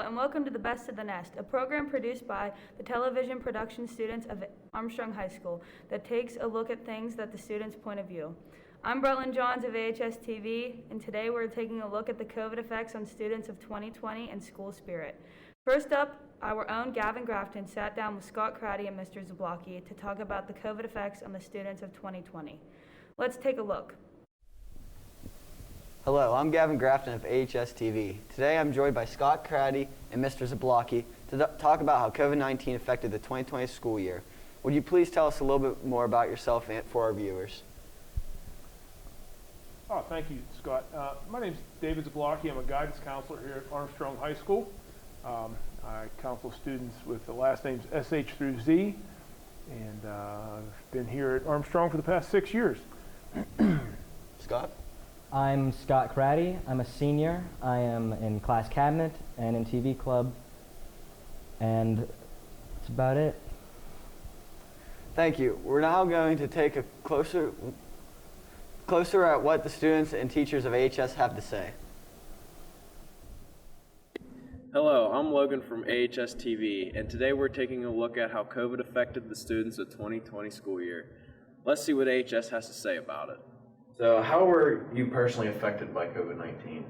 and welcome to The Best of the Nest, a program produced by the television production students of Armstrong High School that takes a look at things that the students' point of view. I'm Bretland Johns of AHS-TV, and today we're taking a look at the COVID effects on students of 2020 and school spirit. First up, our own Gavin Grafton sat down with Scott Craddy and Mr. Zablocki to talk about the COVID effects on the students of 2020. Let's take a look. Hello, I'm Gavin Grafton of AHS-TV. Today I'm joined by Scott Craddy and Mr. Zablocki to talk about how COVID-19 affected the 2020 school year. Would you please tell us a little bit more about yourself and for our viewers? Oh, thank you, Scott. My name is David Zablocki. I'm a guidance counselor here at Armstrong High School. I counsel students with the last names SH through Z, and I've been here at Armstrong for the past 6 years. Scott? I'm Scott Craddy. I'm a senior. I am in class cabinet and in TV club, and that's about it. Thank you. We're now going to take a closer at what the students and teachers of AHS have to say. Hello, I'm Logan from AHS-TV, and today we're taking a look at how COVID affected the students of 2020 school year. Let's see what AHS has to say about it. So how were you personally affected by COVID-19?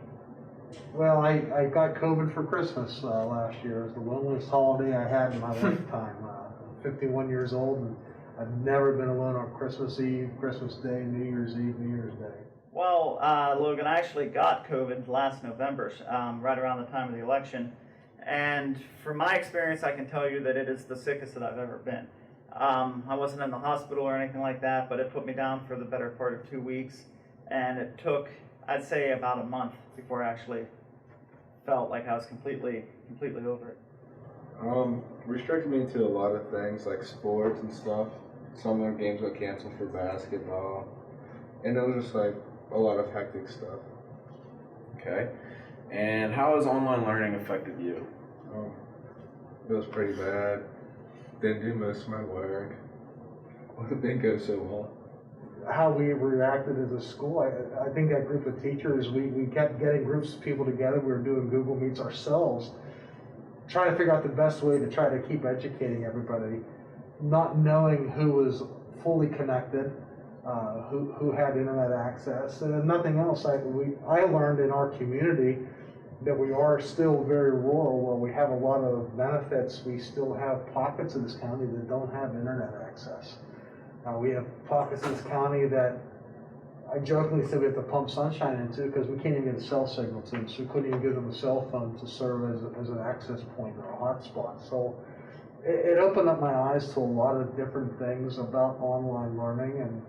Well, I got COVID for Christmas last year. It was the loneliest holiday I had in my lifetime. I'm 51 years old, and I've never been alone on Christmas Eve, Christmas Day, New Year's Eve, New Year's Day. Well, Logan, I actually got COVID last November, right around the time of the election. And from my experience, I can tell you that it is the sickest that I've ever been. I wasn't in the hospital or anything like that, but it put me down for the better part of 2 weeks. And it took, I'd say, about a month before I actually felt like I was completely over it. Restricted me to a lot of things like sports and stuff. Some of the games got canceled for basketball. And it was just like a lot of hectic stuff. Okay. And how has online learning affected you? It was pretty bad. Didn't do most of my work. It didn't go so well. How we reacted as a school, I think that group of teachers, we kept getting groups of people together. We were doing Google Meets ourselves, trying to figure out the best way to try to keep educating everybody, not knowing who was fully connected, who had internet access, and if nothing else. I learned in our community that we are still very rural. While we have a lot of benefits, we still have pockets of this county that don't have internet access. We have pockets of this county that I jokingly say we have to pump sunshine into because we can't even get a cell signal to them, so we couldn't even give them a cell phone to serve as an access point or a hotspot. So it opened up my eyes to a lot of different things about online learning, and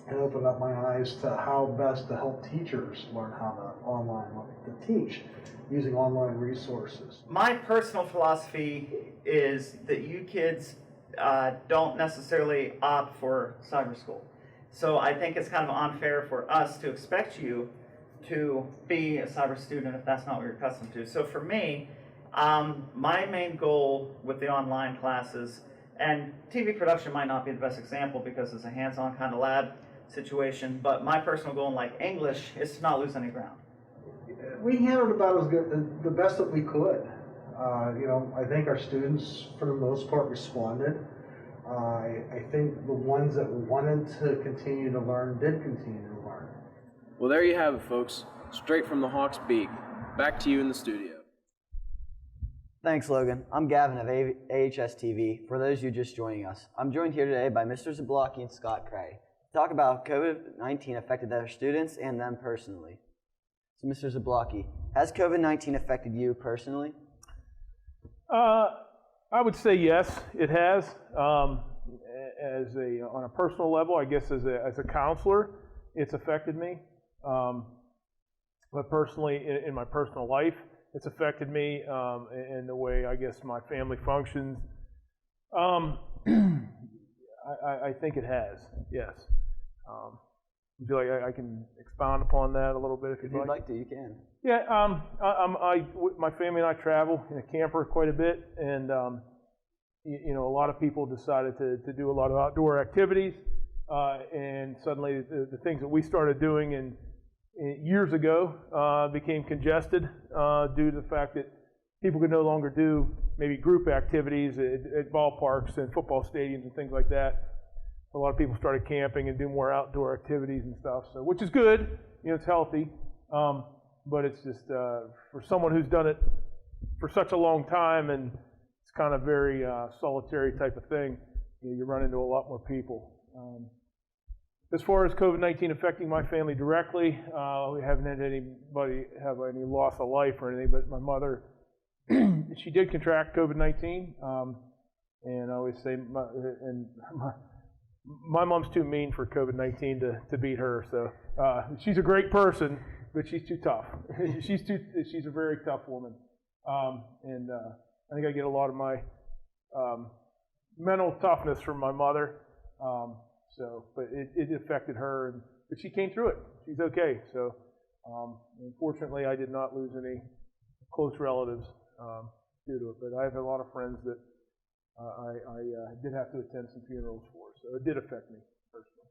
it opened up my eyes to how best to help teachers learn how to teach using online resources. My personal philosophy is that you kids don't necessarily opt for cyber school. So I think it's kind of unfair for us to expect you to be a cyber student if that's not what you're accustomed to. So for me, my main goal with the online classes, and TV production might not be the best example because it's a hands-on kind of lab situation, but my personal goal in like English is to not lose any ground. We handled about as good, the best that we could. I think our students, for the most part, responded. I think the ones that wanted to continue to learn did continue to learn. Well, there you have it, folks. Straight from the Hawk's beak. Back to you in the studio. Thanks, Logan. I'm Gavin of AHS-TV. For those of you just joining us, I'm joined here today by Mr. Zablocki and Scott Craddy to talk about how COVID-19 affected their students and them personally. So, Mr. Zablocki, has COVID-19 affected you personally? I would say yes, it has. On a personal level, I guess as a counselor, it's affected me. But personally, in my personal life, it's affected me in the way I guess my family functions. I think it has, yes. I feel like I can expound upon that a little bit if you'd like to, you can. Yeah, my family and I travel in a camper quite a bit, and a lot of people decided to do a lot of outdoor activities, and suddenly the things that we started doing years ago became congested due to the fact that people could no longer do maybe group activities at ballparks and football stadiums and things like that. A lot of people started camping and doing more outdoor activities and stuff, so which is good. It's healthy, but it's just for someone who's done it for such a long time, and it's kind of very solitary type of thing. You run into a lot more people. As far as COVID-19 affecting my family directly, we haven't had anybody have any loss of life or anything, but my mother, she did contract COVID-19, and I always say, my mom's too mean for COVID-19 to beat her, so she's a great person, but she's too tough. She's a very tough woman, and I think I get a lot of my mental toughness from my mother. But it affected her, but she came through it. She's okay. So, unfortunately, I did not lose any close relatives due to it. But I have a lot of friends that I did have to attend some funerals for. So it did affect me personally.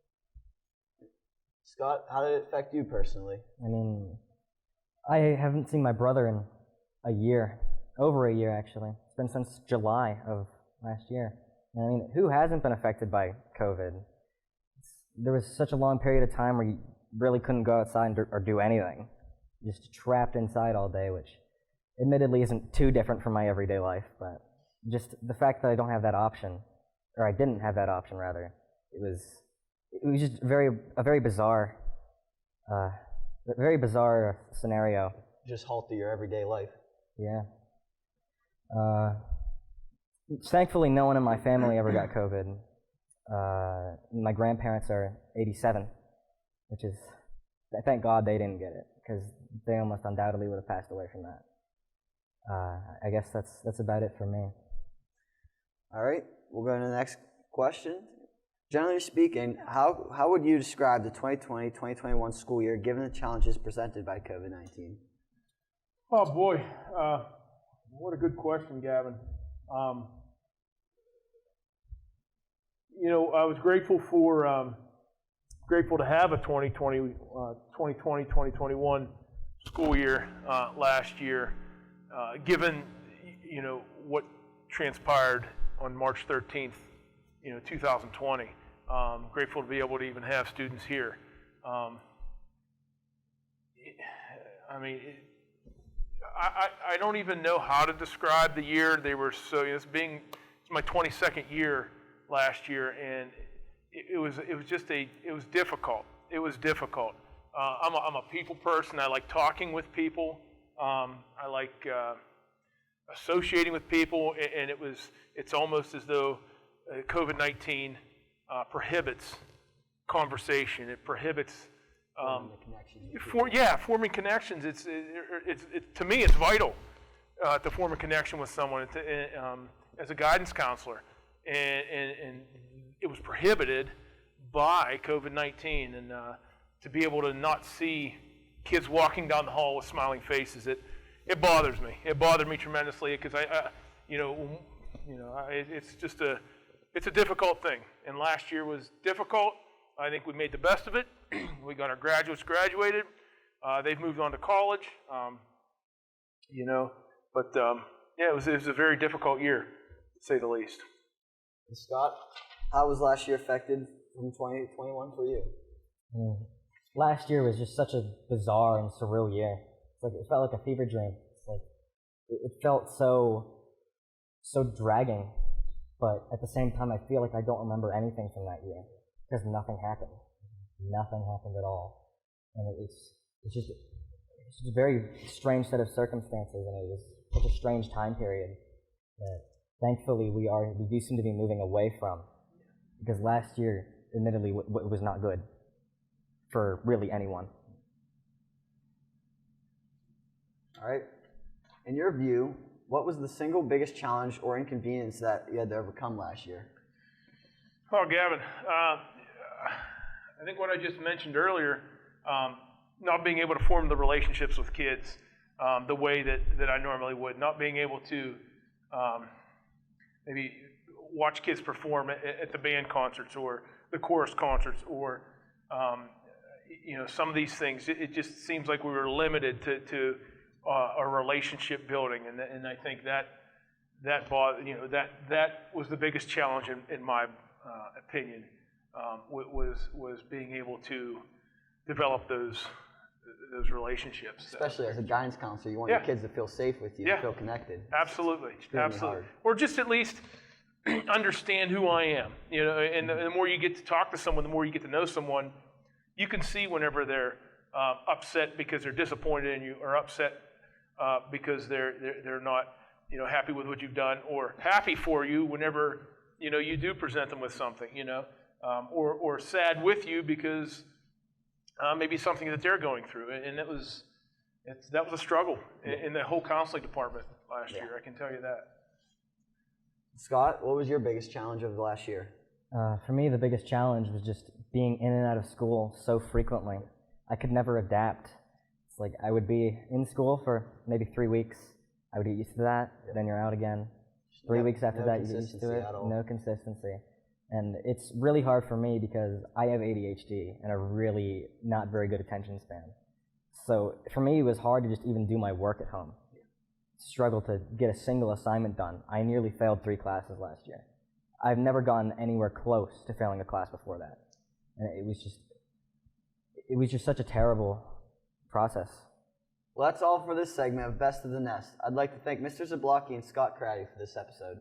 Scott, how did it affect you personally? I mean, I haven't seen my brother in a year, over a year actually. It's been since July of last year. And I mean, who hasn't been affected by COVID? There was such a long period of time where you really couldn't go outside or do anything. Just trapped inside all day, which admittedly isn't too different from my everyday life, but just the fact that I don't have that option, or I didn't have that option rather, it was just a very bizarre scenario. Just halted your everyday life. Yeah. Thankfully, no one in my family ever got COVID. My grandparents are 87, which is, thank God they didn't get it, because they almost undoubtedly would have passed away from that. I guess that's about it for me. All right, we'll go to the next question. Generally speaking, how would you describe the 2020-2021 school year given the challenges presented by COVID-19? Oh boy, what a good question, Gavin. I was grateful to have a 2020-2021 school year last year, given what transpired on March 13th, 2020. Grateful to be able to even have students here. I don't even know how to describe the year. They were so, it's my 22nd year last year, and it was difficult. It was difficult. I'm a people person. I like talking with people. I like associating with people, and it's almost as though COVID-19 prohibits conversation. It prohibits forming connections. It's to me, it's vital to form a connection with someone as a guidance counselor. And it was prohibited by COVID-19, and to be able to not see kids walking down the hall with smiling faces, it bothers me. It bothered me tremendously because it's a difficult thing. And last year was difficult. I think we made the best of it. We got our graduates graduated. They've moved on to college. It was a very difficult year, to say the least. And Scott, how was last year affected from 2021 for you? Last year was just such a bizarre and surreal year. It felt like a fever dream. It felt so dragging, but at the same time, I feel like I don't remember anything from that year because nothing happened. Nothing happened at all, and it's just a very strange set of circumstances, and it was such a strange time period that thankfully we do seem to be moving away from, because last year, admittedly, was not good for really anyone. All right. In your view, what was the single biggest challenge or inconvenience that you had to overcome last year? Oh, Gavin, I think what I just mentioned earlier, not being able to form the relationships with kids the way that I normally would, not being able to maybe watch kids perform at the band concerts or the chorus concerts or some of these things. It just seems like we were limited to a relationship building, and I think that was the biggest challenge in my opinion, was being able to develop those relationships. Especially as a guidance counselor, you want your kids to feel safe with you, to feel connected. Absolutely, absolutely. Hard. Or just at least understand who I am. And the more you get to talk to someone, the more you get to know someone, you can see whenever they're upset because they're disappointed in you, or upset because they're not happy with what you've done, or happy for you whenever you do present them with something, or sad with you because maybe something that they're going through, and that was a struggle in the whole counseling department last year. I can tell you that. Scott, what was your biggest challenge of the last year? For me, the biggest challenge was just being in and out of school so frequently. I could never adapt. It's like I would be in school for maybe 3 weeks. I would get used to that. Then you're out again. 3 weeks after that, you get used to it. No consistency. And it's really hard for me because I have ADHD and a really not very good attention span. So for me, it was hard to just even do my work at home. Struggled to get a single assignment done. I nearly failed 3 classes last year. I've never gotten anywhere close to failing a class before that. And it was just such a terrible process. Well, that's all for this segment of Best of the Nest. I'd like to thank Mr. Zablocki and Scott Craddy for this episode.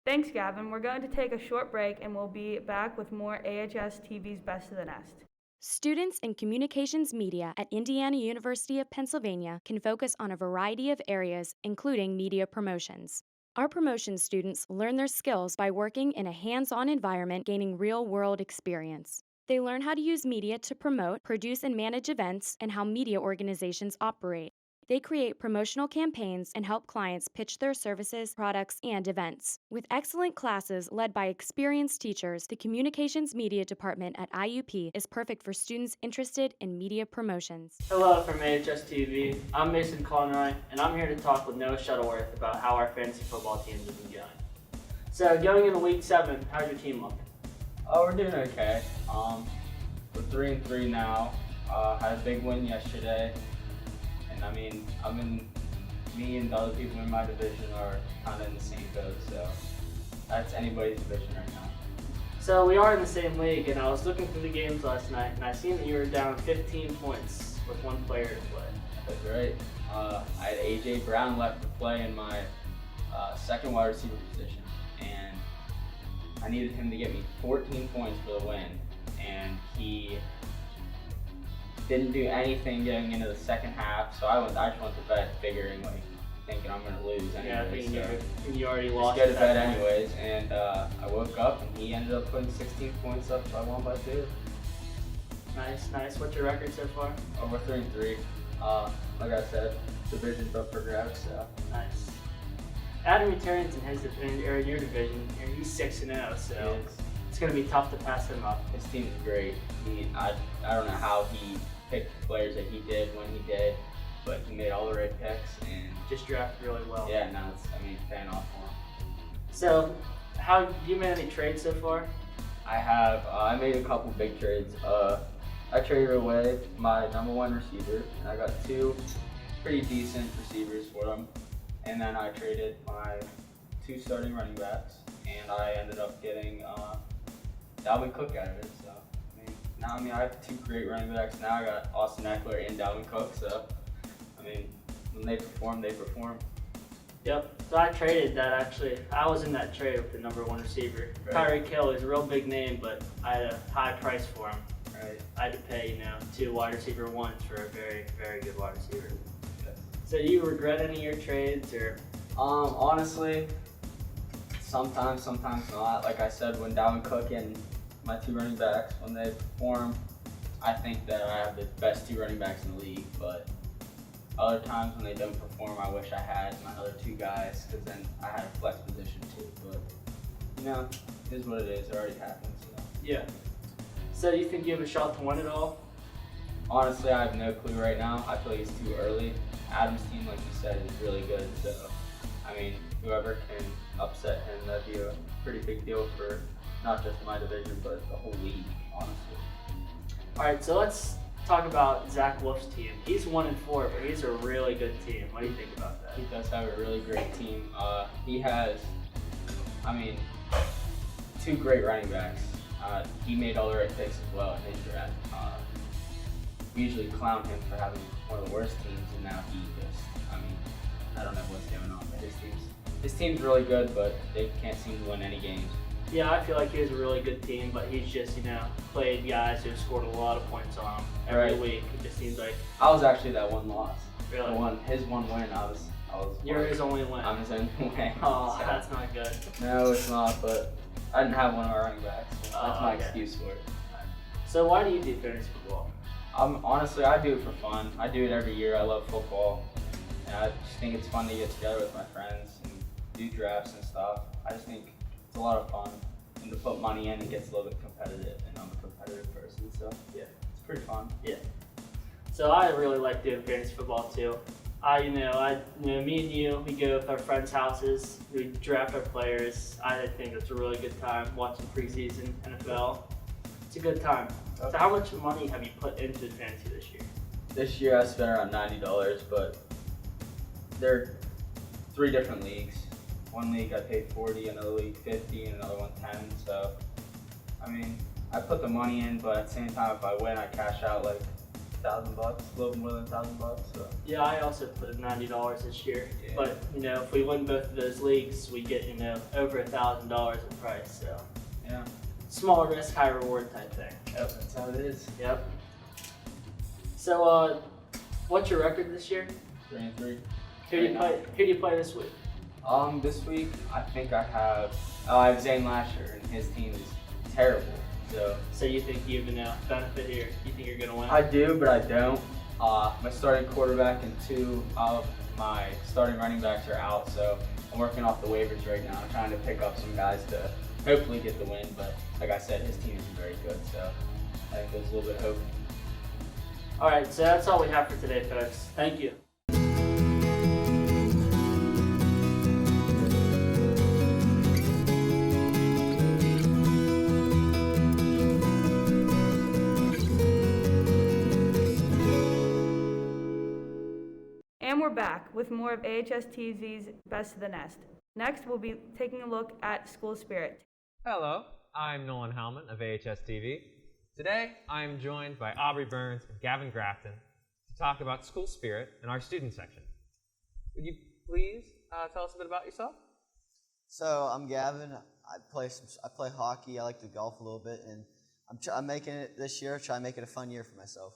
Thanks, Gavin. We're going to take a short break, and we'll be back with more AHS-TV's Best of the Nest. Students in communications media at Indiana University of Pennsylvania can focus on a variety of areas, including media promotions. Our promotion students learn their skills by working in a hands-on environment, gaining real-world experience. They learn how to use media to promote, produce, and manage events, and how media organizations operate. They create promotional campaigns and help clients pitch their services, products, and events. With excellent classes led by experienced teachers, the Communications Media Department at IUP is perfect for students interested in media promotions. Hello from AHS-TV. I'm Mason Conroy, and I'm here to talk with Noah Shuttleworth about how our fantasy football teams have been going. So, going into Week 7, how's your team look? Oh, we're doing okay. We're 3-3 now. Had a big win yesterday. And me and the other people in my division are kind of in the same boat, so that's anybody's division right now. So we are in the same league, and I was looking through the games last night, and I seen that you were down 15 points with one player to play. That's right. I had AJ Brown left to play in my second wide receiver position, and I needed him to get me 14 points for the win, and he didn't do anything getting into the second half, so I just went to bed thinking I'm gonna lose anyway. Yeah, thinking you already lost. Just go to bed anyways, and I woke up and he ended up putting 16 points up, so I won by 2. Nice. What's your record so far? Oh, we're 3-3. Like I said, division's up for grabs, so. Nice. Adam returns in your division, and he's 6-0, so it's gonna be tough to pass him up. His team's great. I don't know how he picked the players that he did when he did, but he made all the right picks and just drafted really well. Yeah, no, paying off for him. So, how you made any trades so far? I have. I made a couple big trades. I traded away my number 1 receiver, and I got 2 pretty decent receivers for them. And then I traded my 2 starting running backs, and I ended up getting Dalvin Cook out of it. So. Now, I have 2 great running backs. Now I got Austin Eckler and Dalvin Cook, so, when they perform, they perform. Yep, so I traded that actually. I was in that trade with the number 1 receiver. Right. Tyreek Hill is a real big name, but I had a high price for him. Right. I had to pay, 2 wide receiver 1s for a very, very good wide receiver. Yeah. So do you regret any of your trades, or? Honestly, sometimes not. Like I said, when Dalvin Cook and my 2 running backs, when they perform, I think that I have the best 2 running backs in the league, but other times when they don't perform, I wish I had my other 2 guys, because then I had a flex position too, but, it is what it is. It already happened, so. Yeah. So do you think you have a shot to win it all? Honestly, I have no clue right now. I feel like it's too early. Adam's team, like you said, is really good, so, whoever can upset him, that'd be a pretty big deal for not just my division, but the whole league, honestly. All right, so let's talk about Zach Wolf's team. He's 1-4, but he's a really good team. What do you think about that? He does have a really great team. He has, two great running backs. He made all the right picks as well in his draft. We usually clown him for having one of the worst teams, and now he just, I don't know what's going on, but his team's really good, but they can't seem to win any games. Yeah, I feel like he has a really good team, but he's just, played guys who scored a lot of points on him every week. It just seems like. I was actually that one loss. Really? His one win, I was. You're his only win. I'm his only win. Oh, so. That's not good. No, it's not, but I didn't have one of our running backs. So that's my excuse for it. So why do you do fantasy football? Honestly, I do it for fun. I do it every year. I love football. And I just think it's fun to get together with my friends and do drafts and stuff. I just think it's a lot of fun. And to put money in, it gets a little bit competitive, and I'm a competitive person, so yeah, it's pretty fun. Yeah. So I really like doing fantasy football too. Me and you, we go with our friends' houses, we draft our players. I think it's a really good time watching preseason NFL. It's a good time. So how much money have you put into fantasy this year? This year I spent around $90, but there are 3 different leagues. One league I paid $40, another league $50, and another one $10. So, I put the money in, but at the same time, if I win, I cash out like $1,000, a little more than $1,000. So. Yeah, I also put in $90 this year. Yeah. But if we win both of those leagues, we get over $1,000 in price. So yeah, small risk, high reward type thing. Yep, that's how it is. Yep. So, what's your record this year? 3-3. Who do you play this week? This week I think I have Zane Lasher, and his team is terrible. So you think you have a benefit here? You think you're gonna win? I do, but I don't. My starting quarterback and 2 of my starting running backs are out, so I'm working off the waivers right now. I'm trying to pick up some guys to hopefully get the win, but like I said, his team is very good, so I think there's a little bit of hope. All right, so that's all we have for today, folks. Thank you. And we're back with more of AHS-TV's Best of the Nest. Next, we'll be taking a look at school spirit. Hello, I'm Nolan Hellman of AHS-TV. Today, I'm joined by Aubrey Burns and Gavin Grafton to talk about school spirit in our student section. Would you please tell us a bit about yourself? So I'm Gavin. I play hockey. I like to golf a little bit, and I'm making it this year. Try to make it a fun year for myself.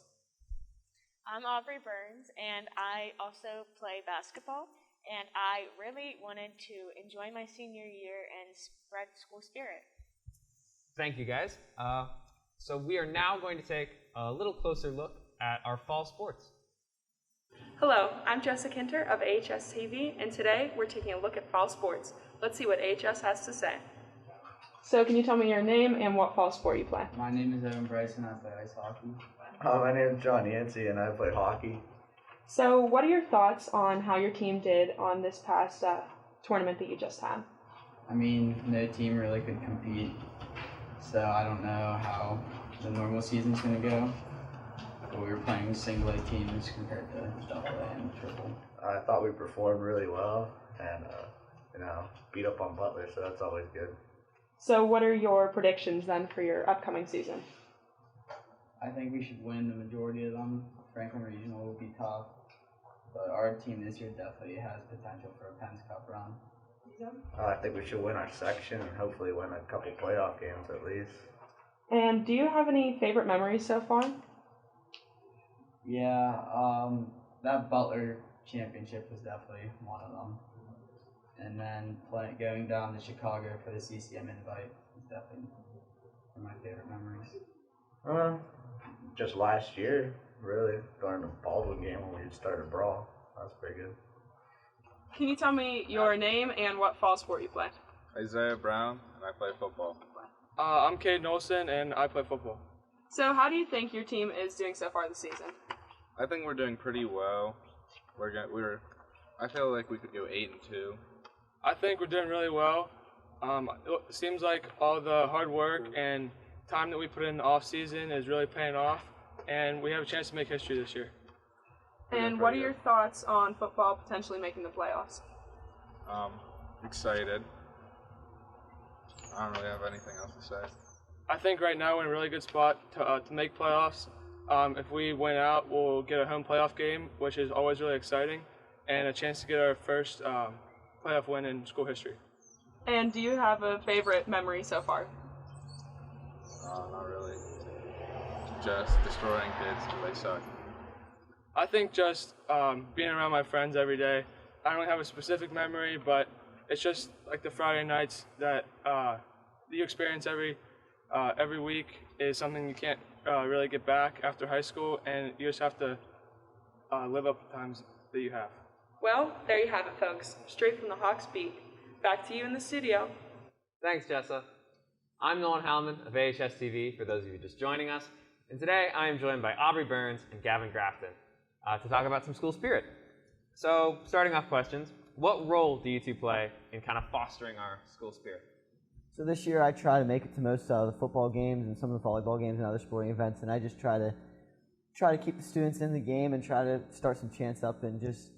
I'm Aubrey Burns, and I also play basketball, and I really wanted to enjoy my senior year and spread school spirit. Thank you, guys. So we are now going to take a little closer look at our fall sports. Hello, I'm Jessica Hinter of AHS-TV, and today we're taking a look at fall sports. Let's see what AHS has to say. So can you tell me your name and what fall sport you play? My name is Evan Bryson. I play ice hockey. My name is John Yancey, and I play hockey. So what are your thoughts on how your team did on this past tournament that you just had? No team really could compete, so I don't know how the normal season's going to go. But we were playing single A teams compared to double A and triple. I thought we performed really well and, beat up on Butler, so that's always good. So what are your predictions then for your upcoming season? I think we should win the majority of them. Franklin Regional will be tough, but our team this year definitely has potential for a Penn's Cup run. I think we should win our section and hopefully win a couple playoff games at least. And do you have any favorite memories so far? Yeah, that Butler championship was definitely one of them. And then going down to Chicago for the CCM invite is definitely one of my favorite memories. Just last year, really, during the Baldwin game when we started brawl. That was pretty good. Can you tell me your name and what fall sport you play? Isaiah Brown, and I play football. I'm Cade Nolson, and I play football. So how do you think your team is doing so far this season? I think we're doing pretty well. I feel like we could go 8-2. I think we're doing really well. It seems like all the hard work and time that we put in the off season is really paying off. and we have a chance to make history this year. And what are your thoughts on football potentially making the playoffs? Excited. I don't really have anything else to say. I think right now we're in a really good spot to make playoffs. If we win out, we'll get a home playoff game, which is always really exciting, and a chance to get our first playoff win in school history. And do you have a favorite memory so far? Not really. Just destroying kids because they suck. I think just being around my friends every day. I don't really have a specific memory, but it's just like the Friday nights that you experience every week is something you can't really get back after high school, and you just have to live up the times that you have. Well, there you have it, folks. Straight from the Hawks beat. Back to you in the studio. Thanks, Jessa. I'm Nolan Hallman of AHS-TV, for those of you just joining us. And today I am joined by Aubrey Burns and Gavin Grafton to talk about some school spirit. So, starting off questions, what role do you two play in kind of fostering our school spirit? So this year I try to make it to most of the football games and some of the volleyball games and other sporting events, and I just try to keep the students in the game and try to start some chants up and just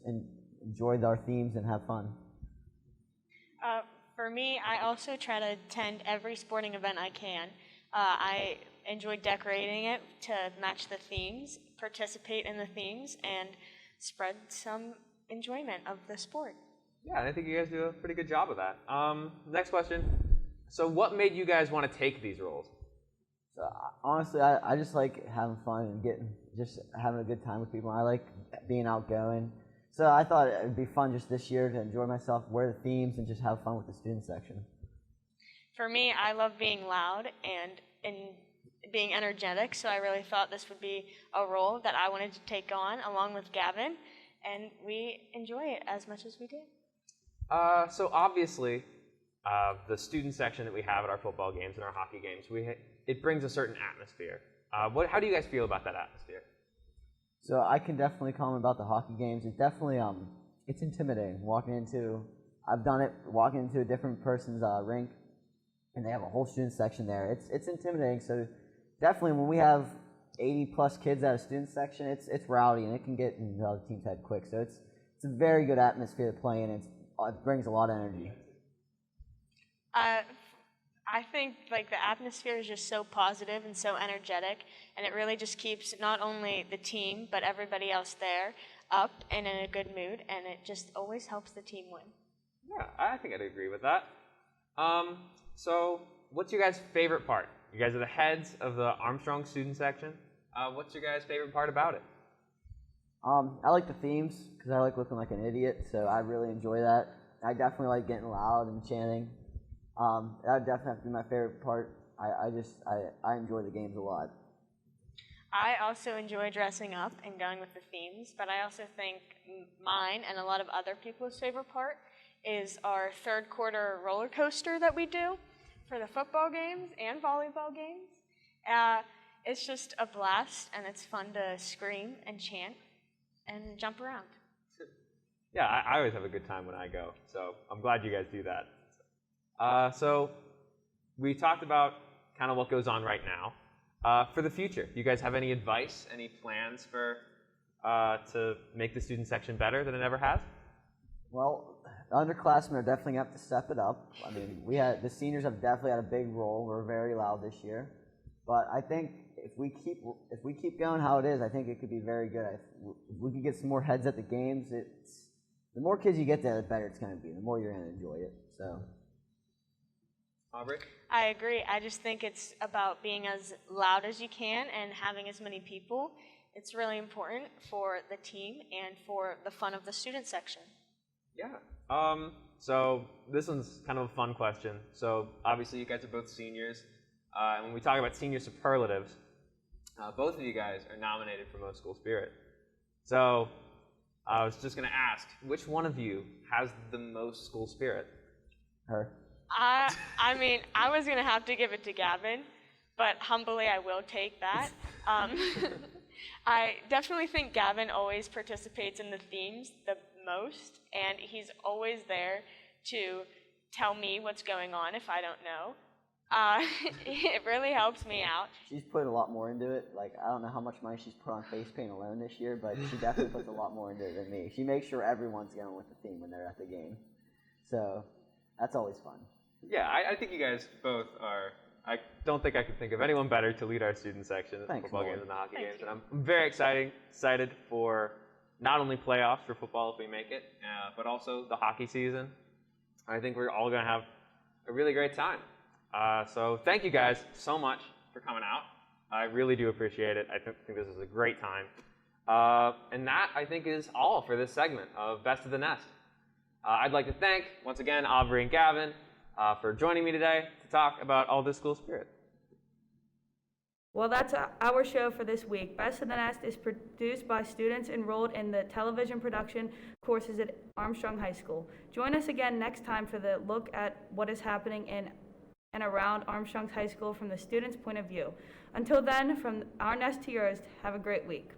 enjoy our themes and have fun. For me, I also try to attend every sporting event I can. I enjoy decorating it to match the themes, participate in the themes, and spread some enjoyment of the sport. Yeah, and I think you guys do a pretty good job of that. Next question. So what made you guys want to take these roles? So honestly, I just like having fun and just having a good time with people. I like being outgoing. So I thought it would be fun just this year to enjoy myself, wear the themes, and just have fun with the student section. For me, I love being loud and being energetic, so I really thought this would be a role that I wanted to take on along with Gavin, and we enjoy it as much as we do. So obviously, the student section that we have at our football games and our hockey games, it brings a certain atmosphere. How do you guys feel about that atmosphere? So I can definitely comment about the hockey games. It's definitely it's intimidating I've done it walking into a different person's rink, and they have a whole student section there. It's intimidating. So definitely when we have 80 plus kids at a student section, it's rowdy and it can get in the other team's head quick. So it's a very good atmosphere to play in. It brings a lot of energy. I think like the atmosphere is just so positive and so energetic, and it really just keeps not only the team but everybody else there up and in a good mood, and it just always helps the team win. Yeah, I think I'd agree with that. So what's your guys' favorite part? You guys are the heads of the Armstrong student section. What's your guys' favorite part about it? I like the themes because I like looking like an idiot, so I really enjoy that. I definitely like getting loud and chanting. That would definitely have to be my favorite part. I enjoy the games a lot. I also enjoy dressing up and going with the themes, but I also think mine and a lot of other people's favorite part is our third quarter roller coaster that we do for the football games and volleyball games. It's just a blast, and it's fun to scream and chant and jump around. Yeah, I always have a good time when I go, so I'm glad you guys do that. So we talked about kind of what goes on right now. For the future, do you guys have any advice, any plans for to make the student section better than it ever has? Well, the underclassmen are definitely going to have to step it up. I mean, the seniors have definitely had a big role. We're very loud this year, but I think if we keep going how it is, I think it could be very good. If we could get some more heads at the games, the more kids you get there, the better it's going to be. The more you're going to enjoy it. So. Aubrey? I agree. I just think it's about being as loud as you can and having as many people. It's really important for the team and for the fun of the student section. Yeah. So this one's kind of a fun question. So obviously you guys are both seniors. And when we talk about senior superlatives, both of you guys are nominated for Most School Spirit. So I was just going to ask, which one of you has the most school spirit? Her. I mean, I was going to have to give it to Gavin, but humbly I will take that. I definitely think Gavin always participates in the themes the most, and he's always there to tell me what's going on if I don't know. It really helps me out. She's put a lot more into it. Like, I don't know how much money she's put on face paint alone this year, but she definitely puts a lot more into it than me. She makes sure everyone's going with the theme when they're at the game. So that's always fun. Yeah, I think you guys both are. I don't think I could think of anyone better to lead our student section at the football games and the hockey games. And I'm very excited for not only playoffs for football if we make it, but also the hockey season. I think we're all going to have a really great time. So thank you guys so much for coming out. I really do appreciate it. I think this is a great time. And that, I think, is all for this segment of Best of the Nest. I'd like to thank, once again, Aubrey and Gavin for joining me today to talk about all this school spirit. Well, that's our show for this week. Best of the Nest is produced by students enrolled in the television production courses at Armstrong High School. Join us again next time for the look at what is happening in and around Armstrong High School from the students' point of view. Until then, from our nest to yours, have a great week.